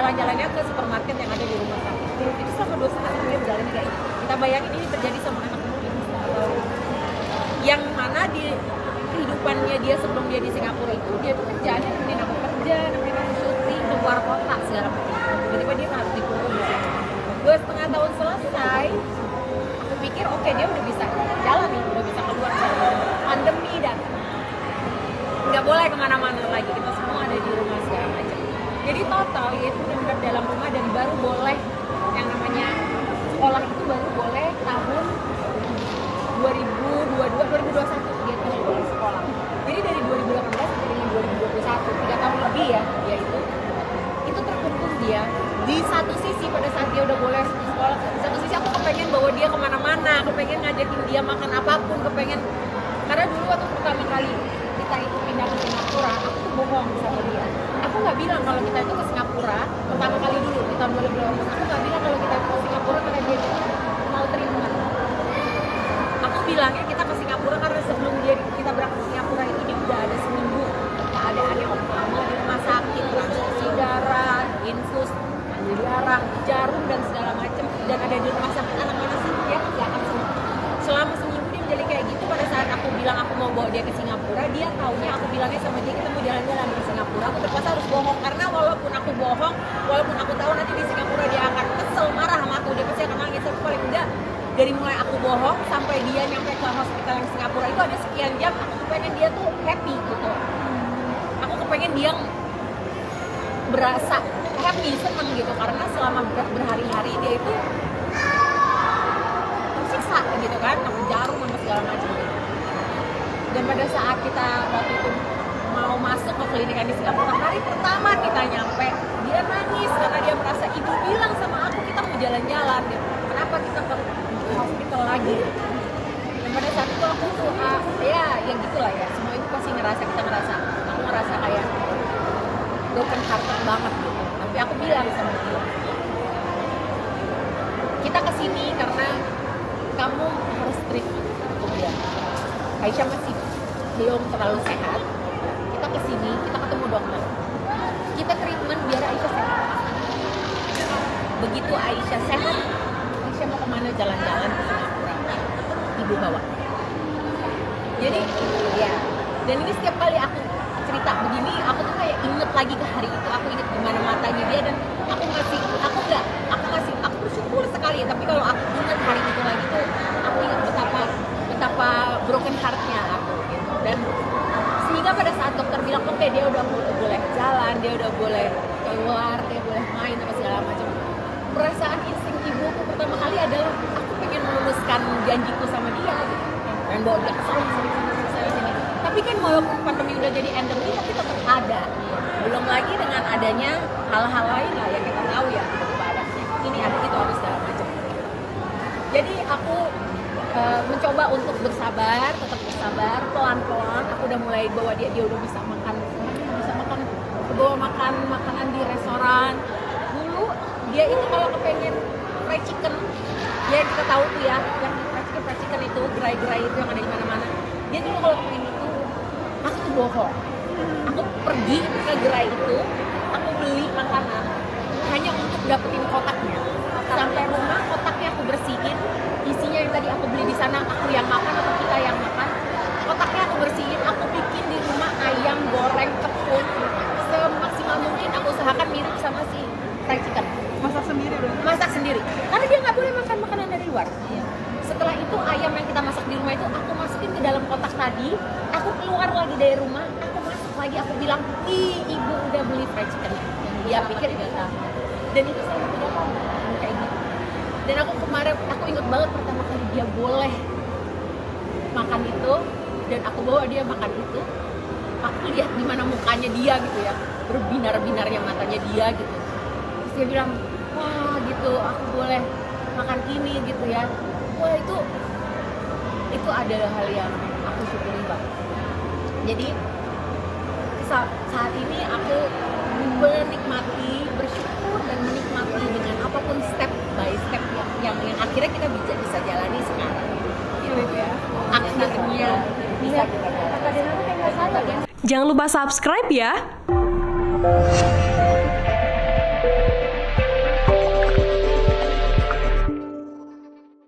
jalan-jalannya ke supermarket yang ada di rumah sakit. Itu selama 2,5 dia berjalan kayak gitu. Kita bayangin ini terjadi sama anak mungkin yang mana di kehidupannya dia sebelum dia di Singapura itu dia tuh kerjaannya nemenin aku kerja, nemenin aku syuting, keluar kota segala macam. Tiba-tiba dia harus dikurung di sini. 2,5 tahun selesai, aku pikir oke, dia udah bisa jalan nih, udah bisa keluar dari pandemi dan nggak boleh kemana-mana lagi, kita semua ada di rumah segala macam. Jadi total itu benar-benar dalam rumah dan baru boleh yang namanya sekolah itu baru boleh tahun 2021 dia tuh boleh sekolah. Jadi dari 2018 sampai dengan 2021 3 tahun lebih ya dia itu terkungkung dia. Di satu sisi pada saat dia udah boleh sekolah, di satu sisi aku kepengen bawa dia kemana-mana, kepengen ngajakin dia makan apapun, kepengen, karena dulu waktu pertama kali kita itu pindah ke Singapura, aku tuh bohong sama dia. Aku nggak bilang kalau kita itu ke Singapura pertama kali dulu di tahun 2018. Aku nggak bilang kalau kita itu ke Singapura karena dia itu mau treatment. Aku bilangnya kita ke Singapura karena sebelum kita berangkat ke Singapura itu dia udah ada seminggu keadaannya mama di rumah sakit, transfusi darah, infus, darah, jarum dan segala macam, dan ada di rumah sakit. Anak mana sih ya nggak akan sembuh. Selama seminggu dia menjadi kayak gitu. Pada saat aku bilang aku mau bawa dia ke Singapura, dia taunya aku bilangnya sama dia kita mau jalan-jalan di Singapura. Aku terpaksa harus bohong karena walaupun aku bohong, walaupun aku tahu nanti di Singapura dia akan kesel, marah sama aku, dia pasti akan nangis. Tapi paling enggak dari mulai aku bohong sampai dia nyampe ke hospital yang Singapura itu ada sekian jam, aku kepengen dia tuh happy gitu. Aku kepengen dia berasa happy, seneng gitu, karena selama berhari-hari dia itu tersiksa gitu kan, sama jarum sama segala macam. Dan pada saat kita waktu itu mau masuk ke klinikan di Singapura, hari pertama kita nyampe, dia nangis karena dia merasa ibu bilang sama aku kita mau jalan-jalan gitu. Kenapa kita ke hospital lagi? Dan pada saat itu aku tuh ya gitulah ya, semua itu pasti kita ngerasa, aku ngerasa kayak broken hearted banget gitu. Tapi aku bilang sama dia, kita kesini karena kamu harus treatment. Aku bilang, Aisyah masih belum terlalu sehat, kita kesini, kita ketemu dokter, kita treatment biar Aisyah sehat. Begitu Aisyah sehat, Aisyah mau kemana jalan-jalan ke Singapura, ibu bawa. Jadi ya, dan ini setiap kali aku cerita begini, aku tuh kayak inget lagi ke hari itu, aku inget gimana matanya dia, dan aku bersyukur sekali. Tapi kalau aku inget hari itu lagi tuh, aku inget betapa broken heart-nya aku gitu. Dan sehingga pada saat dokter bilang oke, dia udah boleh jalan, dia udah boleh keluar, dia boleh main apa segala macam, perasaan insting ibuku pertama kali adalah aku pengen meluluskan janjiku sama dia gitu. Dan bawa dia ke sana sini. Tapi kan walaupun pandemi udah jadi endemi, tapi tetap ada. Belum lagi dengan adanya hal-hal lain lah yang kita tahu ya, tiba-tiba ada ini, ada itu, harus segala macam. Jadi aku mencoba untuk bersabar, tetap bersabar, pelan-pelan. Aku udah mulai bawa dia udah bisa makan, bawa makan makanan di restoran. Dulu dia itu kalau kepengen fried chicken, ya kita tahu tuh ya, yang fried chicken itu gerai-gerai itu yang ada di mana-mana. Dia dulu kalau pengen itu, aku tuh bohong. Aku pergi ke gerai itu, aku beli makanan hanya untuk dapetin kotaknya. Sampai rumah kotaknya aku bersihin, isinya yang tadi aku beli di sana aku yang makan atau kita yang makan. Kotaknya aku bersihin, aku bikin di rumah ayam goreng tepung semaksimal mungkin. Aku usahakan mirip sama si fried chicken. Masak sendiri. Karena dia nggak boleh makan makanan dari luar. Setelah itu ayam yang kita masak di rumah itu aku masukin ke dalam kotak tadi. Aku keluar lagi dari rumah, aku masuk lagi, aku bilang, ibu udah beli fried chicken. Dia pikir itu sama. Dan itu selama 3 tahun kayak gitu. Dan aku kemarin, aku inget banget pertama kali dia boleh makan itu, dan aku bawa dia makan itu. Aku lihat gimana mukanya dia gitu ya, berbinar-binarnya matanya dia gitu. Terus dia bilang, wah gitu, aku boleh makan ini gitu ya. Wah itu adalah hal yang aku syukuri banget. Jadi saat ini aku menikmati, bersyukur dan menikmati dengan apapun step by step yang akhirnya kita bisa jalani sekarang. Ya. Akhirnya bisa kita jalani. Jangan lupa subscribe ya.